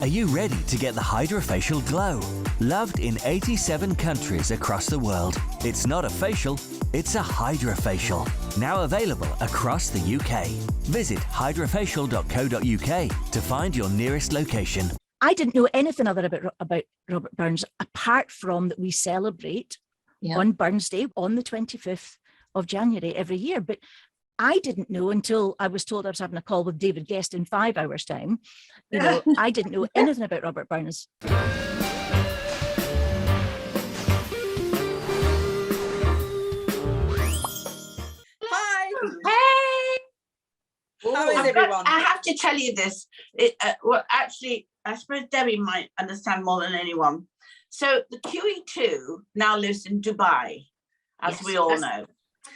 Are you ready to get the Hydrafacial glow? Loved in 87 countries across the world. It's not a facial, it's a Hydrafacial. Now available across the UK. Visit hydrafacial.co.uk to find your nearest location. I didn't know anything other about Robert Burns, apart from that we celebrate on Burns Day on the 25th of January every year. But I didn't know until I was told I was having a call with David Guest in 5 hours' time. You know, I didn't know anything about Robert Burns. Hi. Hey. How is everyone? I have to tell you this. Well, actually, I suppose Debbie might understand more than anyone. So the QE2 now lives in Dubai, as we all know.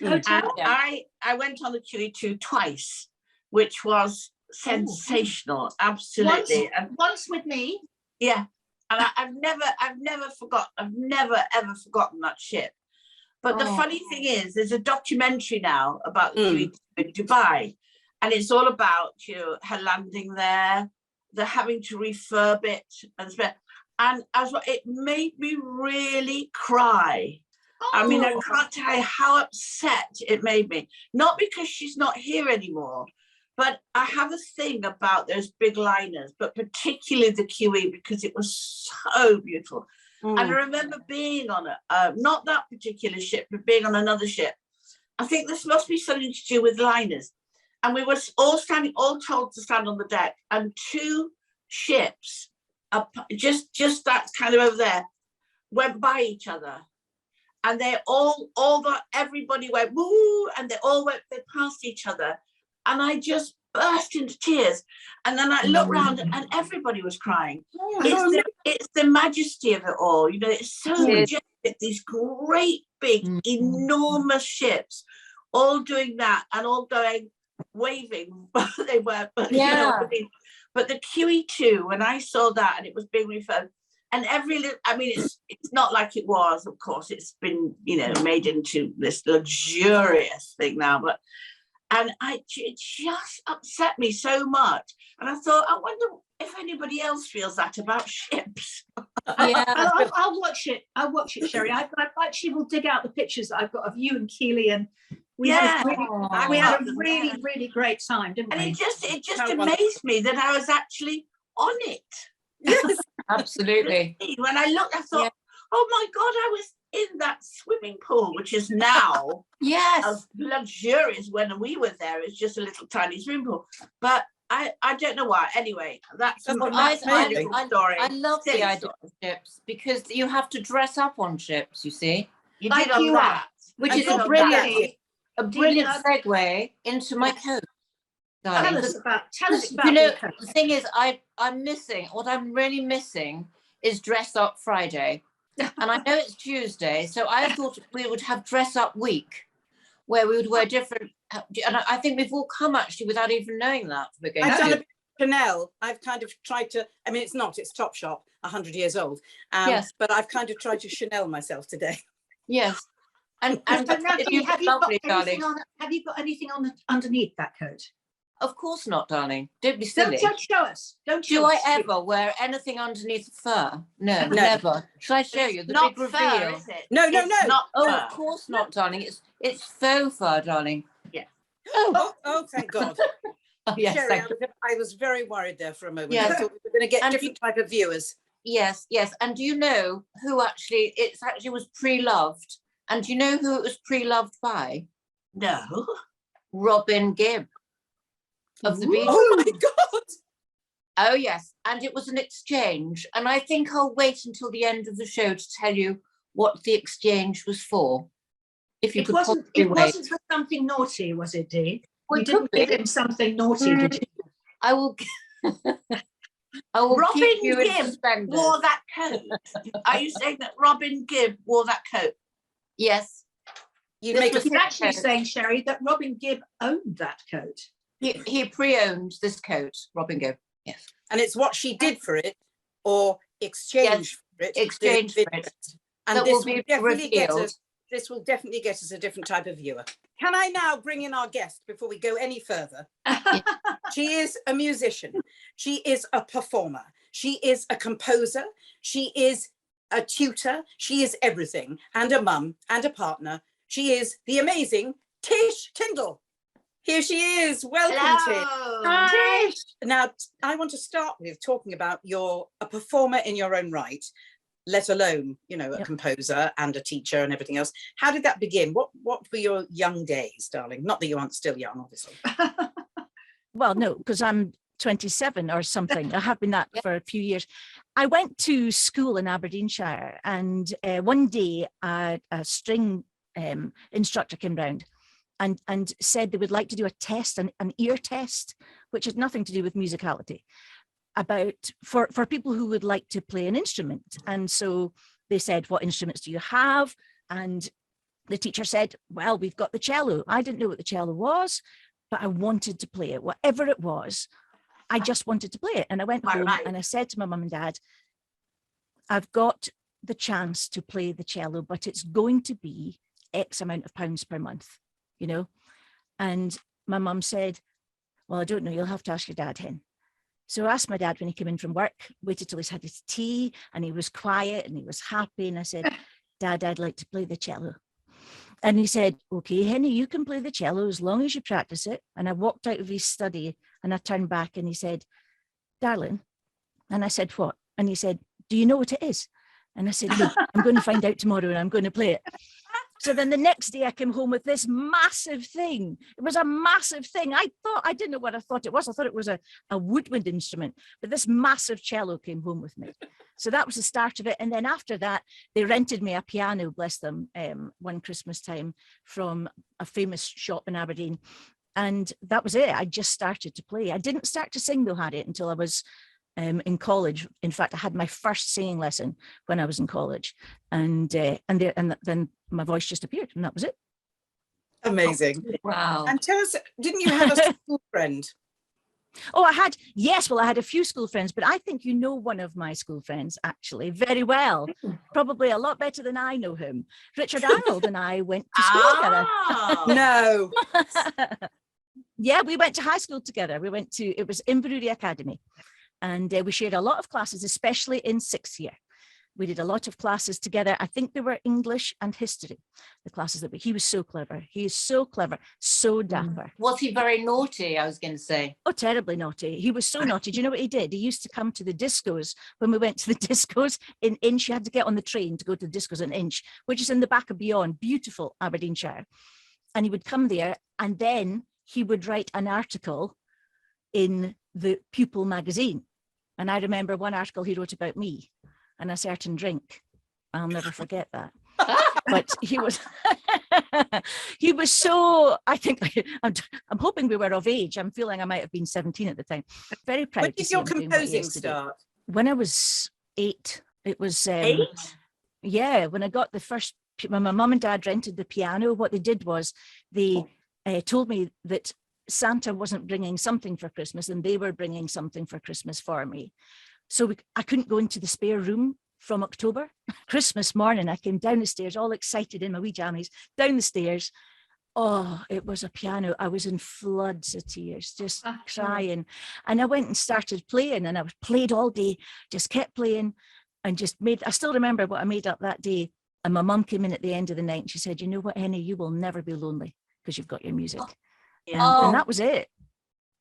And I went on the QE2 twice, which was sensational, absolutely. Once with me. Yeah, and I've never ever forgotten that ship. But the funny thing is, there's a documentary now about the QE2 in Dubai, and it's all about her landing there, the having to refurb it, and it made me really cry. I mean, I can't tell you how upset it made me. Not because she's not here anymore, but I have a thing about those big liners, but particularly the QE, because it was so beautiful. And I remember being on not that particular ship, but being on another ship. I think this must be something to do with liners. And we were all told to stand on the deck, and two ships, just that kind of over there, went by each other. And they everybody went, woo, and they passed each other. And I just burst into tears. And then I looked around and everybody was crying. It's the majesty of it all. You know, it's so majestic, these great, big, enormous ships, all doing that and all going, waving. They were, but, you know what I mean? But the QE2, when I saw that and it was being refurbished, and it's not like it was, of course, it's been, made into this luxurious thing now, it just upset me so much. And I thought, I wonder if anybody else feels that about ships. Yeah, I'll watch it. I'll watch it, Sherry. I actually will dig out the pictures that I've got of you and Keely, and we had a really, really great time, didn't we? And it just amazed me that I was actually on it. Yes, absolutely. When I looked, I thought, oh my God, I was in that swimming pool, which is now as luxurious. When we were there, it's just a little tiny swimming pool. But I don't know why. Anyway, that's my story. I love the idea of ships because you have to dress up on ships, you see. You did on that. Which is a brilliant segue into my coat. Tell us about the thing is, I'm missing, what I'm really missing is Dress Up Friday. And I know it's Tuesday, so I thought we would have Dress Up Week, where we would wear different, and I think we've all come actually without even knowing that. I've done a bit of Chanel. I've kind of tried to, it's Topshop, 100 years old. But I've kind of tried to Chanel myself today. Yes. And have you got anything on underneath that coat? Of course not, darling. Don't be silly. Don't show us. Do I ever wear anything underneath fur? No, never. Shall I show you the big reveal? Fur, is it? No. Of course not, darling. It's faux fur, darling. Yeah. Oh, thank God. Yes, Sherry, I was very worried there for a moment. Yes. I thought we were going to get different type of viewers. Yes. And do you know who it actually was pre-loved? And do you know who it was pre-loved by? No. Robin Gibb. Of the Beatles. Oh my God! Oh yes, and it was an exchange, and I think I'll wait until the end of the show to tell you what the exchange was for. If you it wasn't for something naughty, was it, Dee? You didn't give him something naughty, did you? I will. Robin keep you Gibb wore that coat. Are you saying that Robin Gibb wore that coat? Yes. You're actually saying, Sherry, that Robin Gibb owned that coat. He pre-owned this coat, Robin Gibb. Yes. And it's what she did for it, or exchanged for it. Exchanged for it. And that will be revealed. This will definitely get us a different type of viewer. Can I now bring in our guest before we go any further? She is a musician. She is a performer. She is a composer. She is a tutor. She is everything, and a mum and a partner. She is the amazing Tish Tindall. Here she is. Welcome, Tish. Hi. Now, I want to start with talking about you're a performer in your own right, let alone, you know, a composer and a teacher and everything else. How did that begin? What were your young days, darling? Not that you aren't still young, obviously. Well, no, because I'm 27 or something. I have been that for a few years. I went to school in Aberdeenshire, and one day a string instructor came round and said they would like to do a test, an ear test, which had nothing to do with musicality, about for people who would like to play an instrument. And so they said, what instruments do you have? And the teacher said, well, we've got the cello. I didn't know what the cello was, but I wanted to play it. Whatever it was, I just wanted to play it. And I went home and I said to my mum and dad, I've got the chance to play the cello, but it's going to be X amount of pounds per month, you know? And my mum said, well, I don't know, you'll have to ask your dad, Hen. So I asked my dad when he came in from work, waited till he's had his tea, and he was quiet and he was happy. And I said, Dad, I'd like to play the cello. And he said, okay, Henny, you can play the cello as long as you practice it. And I walked out of his study and I turned back and he said, darling. And I said, what? And he said, do you know what it is? And I said, no, I'm going to find out tomorrow and I'm going to play it. So then the next day I came home with this massive thing. It was a massive thing. I didn't know what I thought it was. I thought it was a woodwind instrument, but this massive cello came home with me. So that was the start of it. And then after that, they rented me a piano, bless them, one Christmas time from a famous shop in Aberdeen. And that was it. I just started to play. I didn't start to sing though, Harriet, until I was in college. In fact, I had my first singing lesson when I was in college, and then my voice just appeared, and that was it. Amazing! Wow! And tell us, didn't you have a school friend? Oh, I had a few school friends, but I think you know one of my school friends actually very well, probably a lot better than I know him. Richard Arnold and I went to school together. No. Yeah, we went to high school together. It was Inverurie Academy. And we shared a lot of classes, especially in sixth year. We did a lot of classes together. I think they were English and history, the classes he was so clever. He is so clever, so dapper. Was he very naughty, I was going to say? Oh, terribly naughty. He was so naughty. Do you know what he did? He used to come to the discos. When we went to the discos in Inch, you had to get on the train to go to the discos in Inch, which is in the back of Beyond, beautiful Aberdeenshire. And he would come there and then he would write an article in the Pupil magazine. And I remember one article he wrote about me and a certain drink. I'll never forget that. But he was so, I think, I'm hoping we were of age. I'm feeling I might have been 17 at the time. Very proud. When did your composing start? When I was 8. It was 8? Yeah, when I got the first, when my mum and dad rented the piano, what they did was they told me that Santa wasn't bringing something for Christmas and they were bringing something for Christmas for me. So I couldn't go into the spare room from October. Christmas morning, I came down the stairs, all excited in my wee jammies, down the stairs. Oh, it was a piano. I was in floods of tears, just crying. And I went and started playing and I played all day, just kept playing and I still remember what I made up that day. And my mum came in at the end of the night and she said, you know what, Henny, you will never be lonely because you've got your music. And that was it.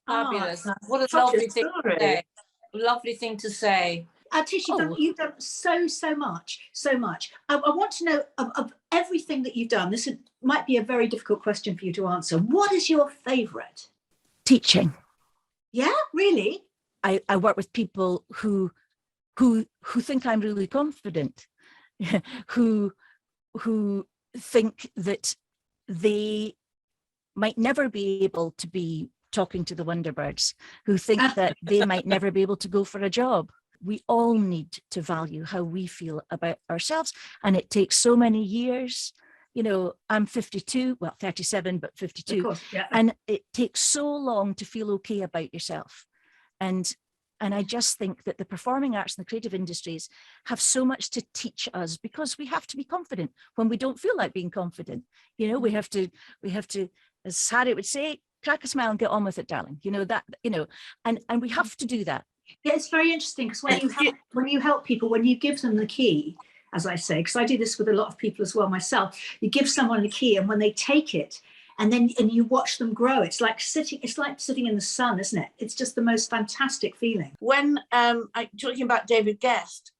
Fabulous. What a lovely thing to say. Lovely thing to say. Tish, you've done so much. I want to know of everything that you've done. This might be a very difficult question for you to answer. What is your favourite? Teaching. Yeah, really? I work with people who think I'm really confident, who think that they might never be able to be talking to the Wonderbirds, who think that they might never be able to go for a job. We all need to value how we feel about ourselves. And it takes so many years. You know, I'm 52, well, 37, but 52. Of course, yeah. And it takes so long to feel okay about yourself. And I just think that the performing arts and the creative industries have so much to teach us because we have to be confident when we don't feel like being confident. You know, we have to, as Harriet would say, crack a smile and get on with it, darling. You know, that, you know, and we have to do that. Yeah, it's very interesting because when you help people, when you give them the key, as I say, because I do this with a lot of people as well myself, you give someone the key, and when they take it, and you watch them grow, it's like sitting in the sun, isn't it? It's just the most fantastic feeling. When talking about David Guest,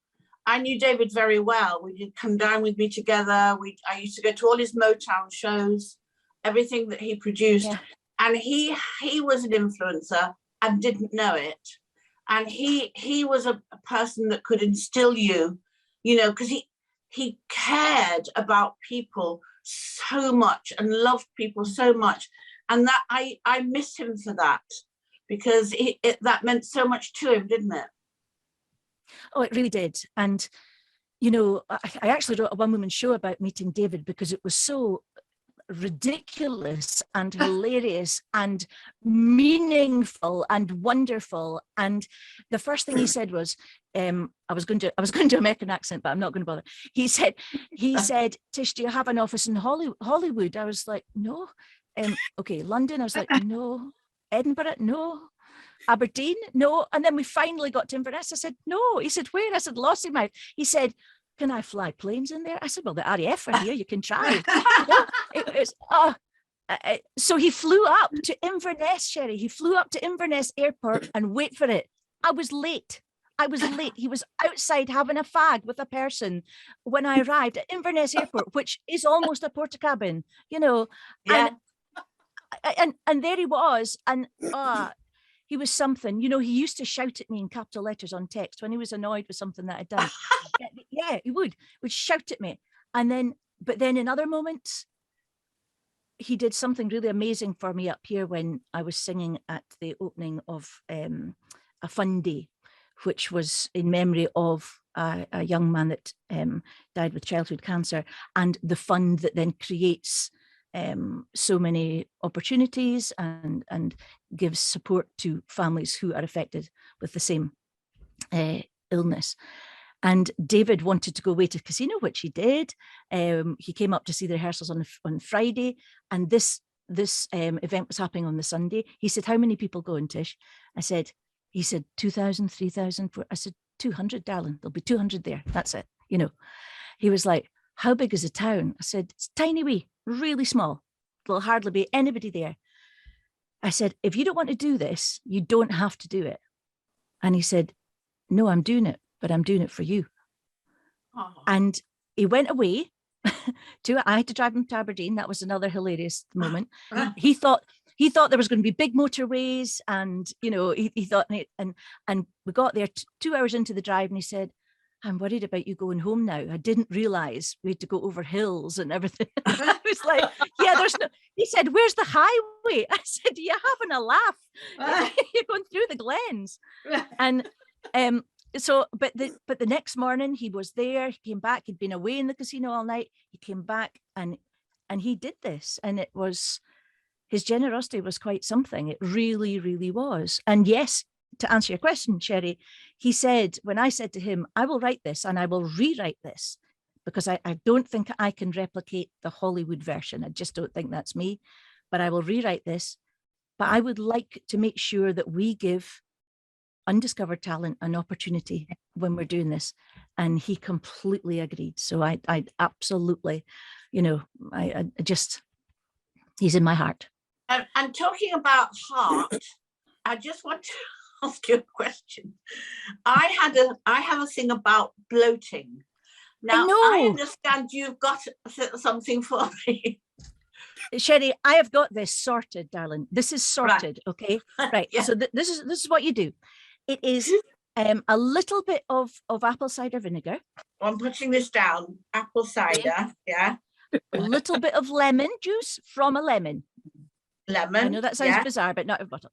I knew David very well. He'd come down with me together. I used to go to all his Motown shows, everything that he produced. Yeah. And he was an influencer and didn't know it. And he was a person that could instill you, because he cared about people so much and loved people so much. And that I miss him for that, because that meant so much to him, didn't it? Oh, it really did. And, I actually wrote a one-woman show about meeting David because it was so ridiculous and hilarious and meaningful and wonderful. And the first thing he said was, I was going to do American accent, but I'm not going to bother. He said, Tish, do you have an office in Hollywood? I was like, no. Okay, London. I was like, no. Edinburgh? No. Aberdeen? No. And then we finally got to Inverness. I said, no. He said, where? I said, Lossiemouth. He said, can I fly planes in there? I said, well, the RAF are here. You can try. So he flew up to Inverness, Sherry. He flew up to Inverness Airport, and wait for it, I was late. He was outside having a fag with a person when I arrived at Inverness Airport, which is almost a porta-cabin, Yeah. And there he was, and he was something. He used to shout at me in capital letters on text when he was annoyed with something that I'd done. Yeah, he would shout at me. But then in other moments, he did something really amazing for me up here when I was singing at the opening of a fun day, which was in memory of a young man that died with childhood cancer, and the fund that then creates so many opportunities and gives support to families who are affected with the same illness. And David wanted to go away to the casino, which he did. He came up to see the rehearsals on Friday, and this event was happening on the Sunday. He said, how many people going, Tish? He said 2,000, 3,000. I said 200, darling. There'll be 200 there. That's it. He was like, how big is the town? I said, it's tiny wee, really small. There'll hardly be anybody there. I said, if you don't want to do this, you don't have to do it. And he said, no, I'm doing it, but I'm doing it for you. Oh. And he went away I had to drive him to Aberdeen. That was another hilarious moment. He thought there was going to be big motorways, and he thought, and we got there 2 hours into the drive, and he said, I'm worried about you going home now. I didn't realize we had to go over hills and everything. I was like, yeah, there's no. He said, where's the highway? I said, you're having a laugh. You're going through the glens. And so, but the next morning he was there. He came back. He'd been away in the casino all night. He came back and he did this, and it was, his generosity was quite something. It really, really was. And yes, to answer your question, Sherry, he said, when I said to him, I will write this and I will rewrite this, because I don't think I can replicate the Hollywood version. I just don't think that's me, but I will rewrite this. But I would like to make sure that we give undiscovered talent an opportunity when we're doing this. And he completely agreed. So I absolutely, I just, he's in my heart. And talking about heart, I just want to ask you a question. I have a thing about bloating. Now, I understand you've got something for me. Sherry, I have got this sorted, darling. This is sorted, right. Okay? Right. Yeah. So this is what you do. It is a little bit of apple cider vinegar. I'm putting this down. Apple cider, yeah. A little bit of lemon juice from a lemon. Lemon. I know that sounds bizarre, but not a bottle.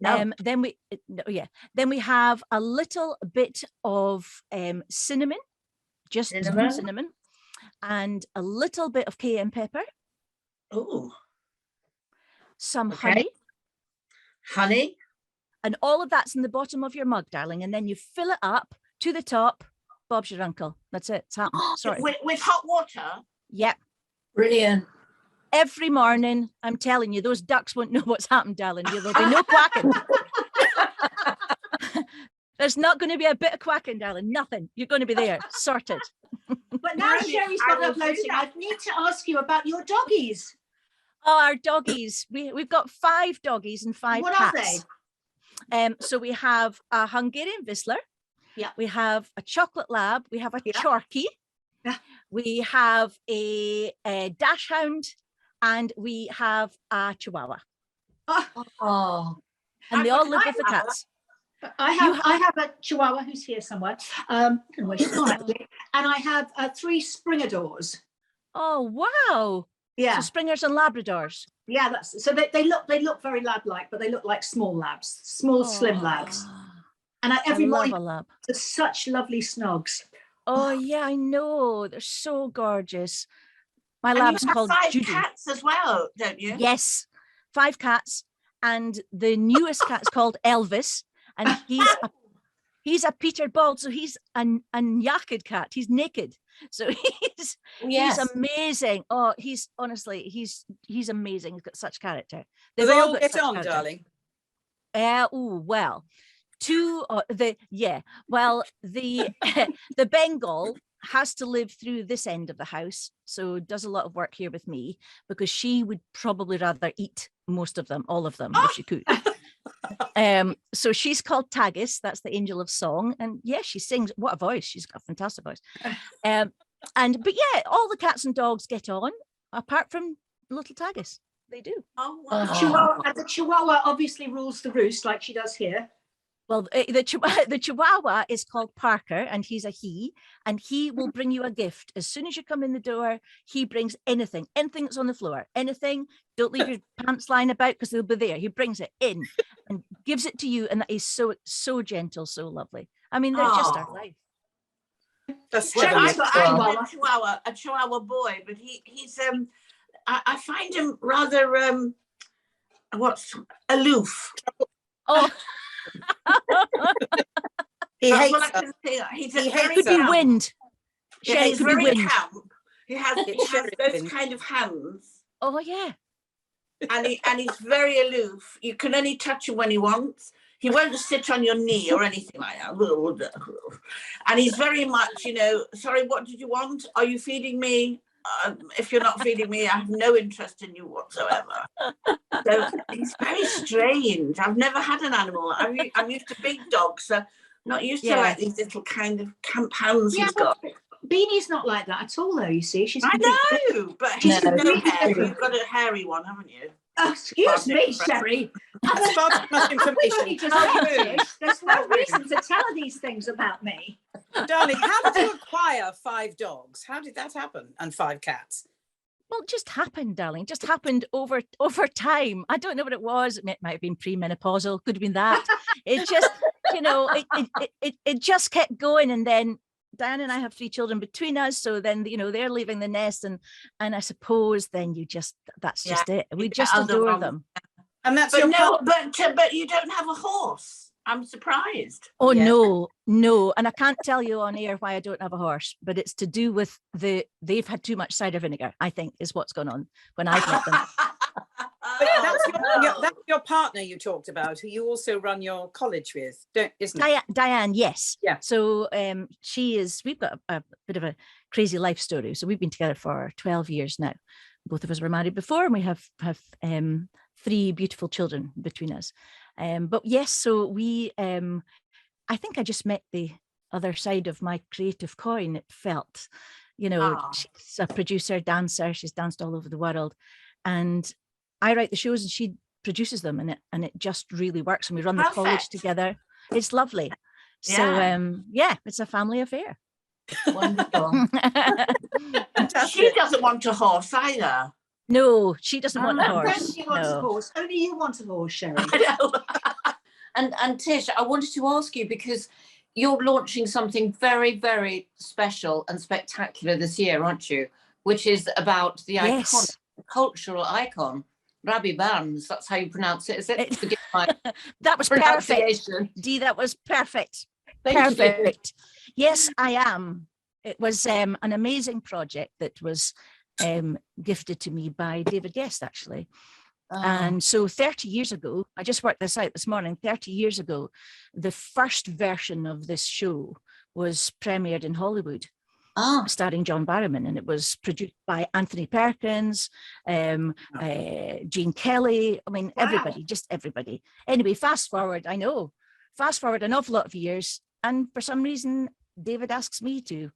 No. Then we have a little bit of cinnamon, just cinnamon, and a little bit of cayenne pepper. Oh. Some honey. Honey. And all of that's in the bottom of your mug, darling. And then you fill it up to the top. Bob's your uncle. That's it. It's happened. Sorry. With hot water? Yep. Brilliant. Every morning, I'm telling you, those ducks won't know what's happened, darling. There'll be no quacking. There's not going to be a bit of quacking, darling. Nothing. You're going to be there, sorted. But now Sherry's got uploading, I need to ask you about your doggies. Oh, our doggies. We've got 5 doggies and 5 What cats. are they? So we have a Hungarian Whistler. Yeah. We have a chocolate lab. We have a Yeah. Chorky. Yeah. We have a dachshund, and we have a Chihuahua. Oh, And they all live with the cats. I have a Chihuahua who's here somewhere. I don't know where she's gone actually. And I have 3 Springadors. Oh, wow. Yeah. So Springers and Labradors. Yeah, that's so they look very lab-like, but they look like small labs, small, slim labs. And every I love morning a lab. there's such lovely snogs. Oh, yeah, I know. They're so gorgeous. My And lab's you have called 5 Judy. cats as well, don't you? Yes, 5 cats. And the newest cat's called Elvis. And he's a Peter Bald, so he's a naked cat. He's naked. So he's amazing. Oh, he's honestly, he's amazing. He's got such character. Do they all got get such on, character. darling? Well, the the Bengal has to live through this end of the house, so does a lot of work here with me, because she would probably rather eat most of them, all of them, if she could. So she's called Taggis. That's the angel of song, and yeah, she sings. What a voice! She's got a fantastic voice. But yeah, all the cats and dogs get on, apart from little Taggis. They do. Oh, wow. The Chihuahua obviously rules the roost, like she does here. Well, the Chihuahua is called Parker, and he's a he, and he will bring you a gift. As soon as you come in the door, he brings anything that's on the floor, anything. Don't leave your pants lying about, because they'll be there. He brings it in and gives it to you, and that is so gentle, so lovely. I mean, they're just our life. That's I've lovely. got a Chihuahua boy, but he's I find him rather aloof. Oh, He That's hates what I us. can say. He's He a very hates could be us. wind. Yeah, Shellie, he's could be very wind. camp. He has Sherry those wind. kind of hands, Oh yeah. and he's very aloof. You can only touch him when he wants. He won't sit on your knee or anything like that. And he's very much, sorry, what did you want? Are you feeding me? If you're not feeding me, I have no interest in you whatsoever. So he's very strange. I've never had an animal. I'm used to big dogs, so not used to like these little kind of camp hounds he's got. Beanie's not like that at all, though. You see, she's. I know, but he's no hair. You've got a hairy one, haven't you? Oh, excuse me, Sherry. That's far too much information. There's no reason to tell her these things about me. Darling, how did you acquire 5 dogs? How did that happen? And 5 cats? Well, it just happened, darling. It just happened over time. I don't know what it was. It might have been premenopausal. Could have been that. It just, it just kept going. And then Diane and I have 3 children between us. So then, they're leaving the nest. And I suppose then that's just it. We just adore them. And that's But but you don't have a horse. I'm surprised. Oh, no. And I can't tell you on air why I don't have a horse, but it's to do with they've had too much cider vinegar, I think, is what's gone on when I've met them. That's your partner you talked about, who you also run your college with, isn't it? Diane, yes. Yeah. So we've got a bit of a crazy life story. So we've been together for 12 years now. Both of us were married before, and we have 3 beautiful children between us. But yes, so we, I think I just met the other side of my creative coin. It felt, she's a producer, dancer. She's danced all over the world, and I write the shows and she produces them, and it just really works. And we run the college together. It's lovely. Yeah. So it's a family affair. Wonderful. She doesn't want a horse either. No, she doesn't want a horse. She wants a horse. Only you want a horse, Sherry. I know. And Tish, I wanted to ask you, because you're launching something very, very special and spectacular this year, aren't you? Which is about the iconic cultural icon, Robbie Barnes. That's how you pronounce it, is it? Forgive my that was perfect. Dee, that was perfect. Perfect. Yes, I am. It was an amazing project that was gifted to me by David Guest, actually. And so 30 years ago, I just worked this out this morning, 30 years ago, the first version of this show was premiered in Hollywood, starring John Barrowman, and it was produced by Anthony Perkins, Gene Kelly. I mean, everybody, just everybody. Anyway, fast forward an awful lot of years, and for some reason, David asks me to,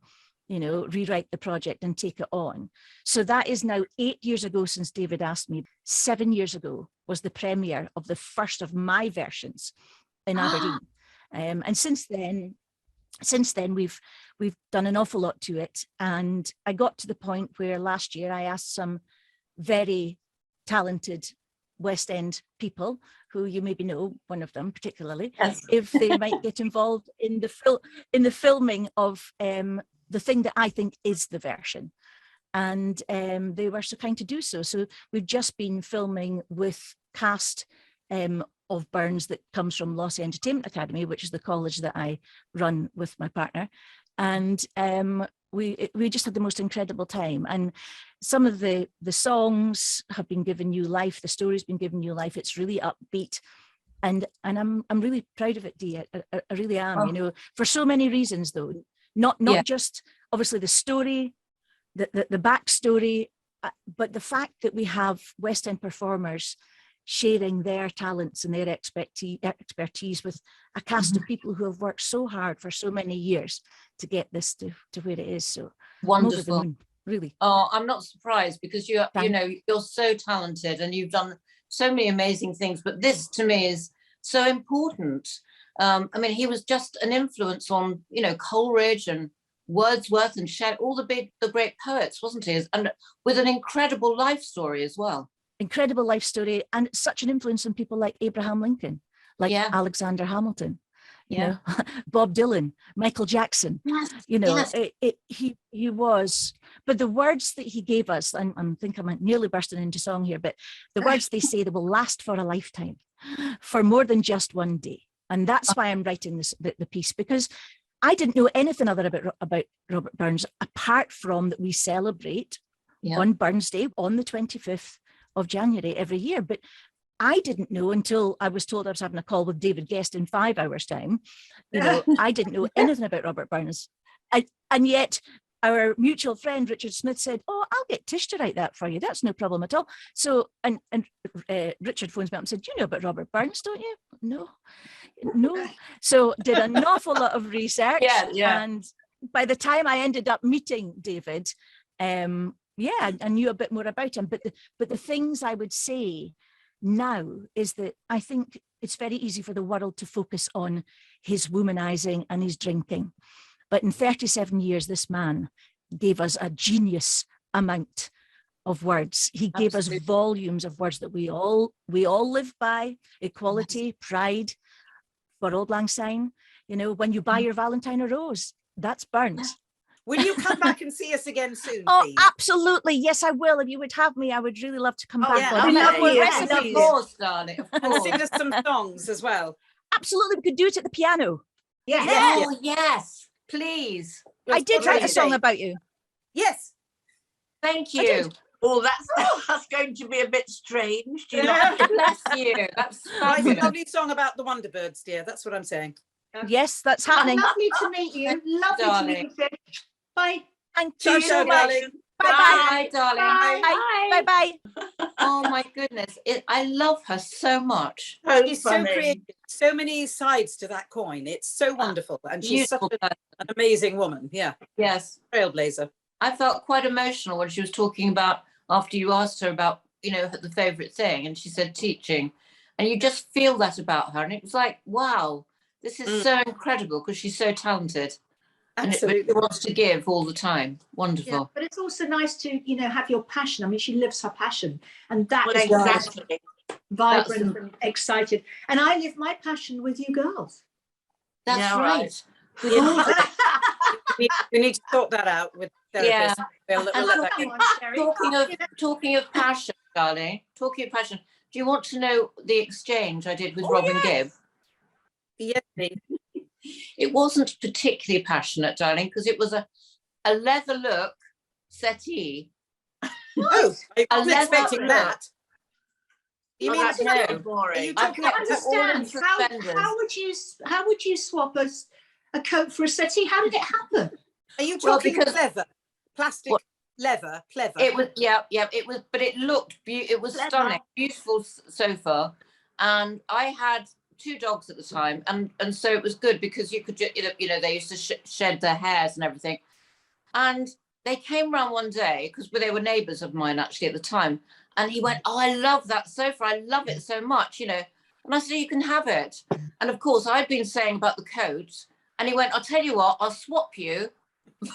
rewrite the project and take it on. So that is now 8 years ago since David asked me. 7 years ago was the premiere of the first of my versions in Aberdeen. And since then we've done an awful lot to it. And I got to the point where last year I asked some very talented West End people, who you maybe know, one of them particularly, if they might get involved in the filming of the thing that I think is the version. And they were so kind to do so. So we've just been filming with cast of Burns that comes from Lossy Entertainment Academy, which is the college that I run with my partner. And we just had the most incredible time. And some of the songs have been given new life. The story's been given new life. It's really upbeat. And I'm really proud of it, Dee. I really am, for so many reasons, though. Not just obviously the story, the backstory, but the fact that we have West End performers sharing their talents and their expertise with a cast of people who have worked so hard for so many years to get this to where it is. So wonderful, moon, really. Oh, I'm not surprised, because you're so talented and you've done so many amazing things. But this to me is so important. I mean, he was just an influence on, Coleridge and Wordsworth and Shelley, all the great poets, wasn't he? And with an incredible life story as well. Incredible life story, and such an influence on people like Abraham Lincoln, like Alexander Hamilton, you know, Bob Dylan, Michael Jackson. He was. But the words that he gave us, and I think I'm nearly bursting into song here, but the words they say, they will last for a lifetime, for more than just one day. And that's why I'm writing the piece, because I didn't know anything other about Robert Burns, apart from that we celebrate on Burns Day on the 25th of January every year. But I didn't know until I was told I was having a call with David Guest in 5 hours' time. I didn't know anything about Robert Burns. And yet our mutual friend, Richard Smith, said, "Oh, I'll get Tish to write that for you. That's no problem at all." So, and Richard phones me up and said, "You know about Robert Burns, don't you?" No. So did an awful lot of research. And by the time I ended up meeting David, I knew a bit more about him. But the things I would say now is that I think it's very easy for the world to focus on his womanizing and his drinking. But in 37 years, this man gave us a genius amount of words. He gave us volumes of words that we all live by: equality, pride, for Auld Lang Syne. When you buy your Valentine a rose, that's Burns. Will you come back and see us again soon, Oh, please? Absolutely. Yes, I will. If you would have me, I would really love to come back. Yeah, I love more Of recipes. course, darling. Of And course. sing us some songs as well. Absolutely. We could do it at the piano. Oh, yes, please. I did write a song about you. Yes. Thank you. Oh, that's going to be a bit strange. Do you Bless you. That's Write a fabulous. lovely song about the Wonderbirds, dear. That's what I'm saying. Yes, that's happening. Lovely to meet you. Lovely Darling. to meet you. Bye. Thank Ciao, you so ciao, much. darling. Bye, darling. Bye. Bye. Oh my goodness. I love her so much. She's so creative. So many sides to that coin. It's so wonderful. And she's such Beautiful. an amazing woman. Yeah. Yes. Trailblazer. I felt quite emotional when she was talking about, after you asked her about, the favourite thing, and she said teaching. And you just feel that about her. And it was like, wow, this is so incredible, because she's so talented. Absolutely. And it wants to give all the time. Wonderful. Yeah, but it's also nice to, have your passion. I mean, she lives her passion, and that Well, is why it's exactly. vibrant and excited. And I live my passion with you girls. That's Yeah, right. We need to sort that out with therapists. Yeah. We'll let that go. Talking of passion, darling, talking of passion, do you want to know the exchange I did with Robin Gibb? Yes, please. It wasn't particularly passionate, darling, because it was a leather look settee. Oh, I wasn't leather expecting look. that. You Oh, mean that's it's very very boring. you I talking kept about it all in understand suspenders. how would you swap a coat for a settee? How did it happen? Are you Well, talking because- leather? Plastic What? leather, pleather. It was, yeah, it was, but it looked it was Clever. stunning, beautiful sofa, and I had 2 dogs at the time, and so it was good because you could they used to shed their hairs and everything, and they came round one day because they were neighbours of mine actually at the time, and he went, "Oh, I love that sofa, I love it so much," and I said, "You can have it," and of course I'd been saying about the coat, and he went, "I'll tell you what, I'll swap you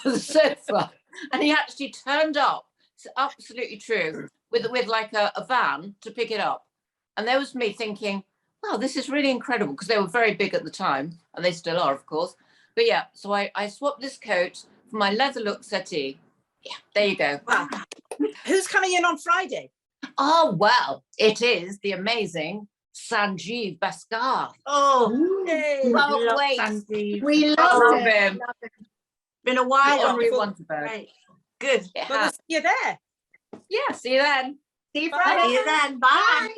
for the sofa." And he actually turned up, it's absolutely true, with like a van to pick it up. And there was me thinking, wow, this is really incredible, because they were very big at the time, and they still are, of course. But yeah, so I swapped this coat for my leather look settee. Yeah, there you go. Wow. Who's coming in on Friday? Oh, well, it is the amazing Sanjeev Bhaskar. Oh, Yay. Can't love wait. Sanjeev. We love love it. him. Love it. Been a while. The honorary Wonderful. Wonderbird. Great. Good. It Well, we'll has. see you there. Yeah, see you then. See you Bye. Friday. See you then. Bye.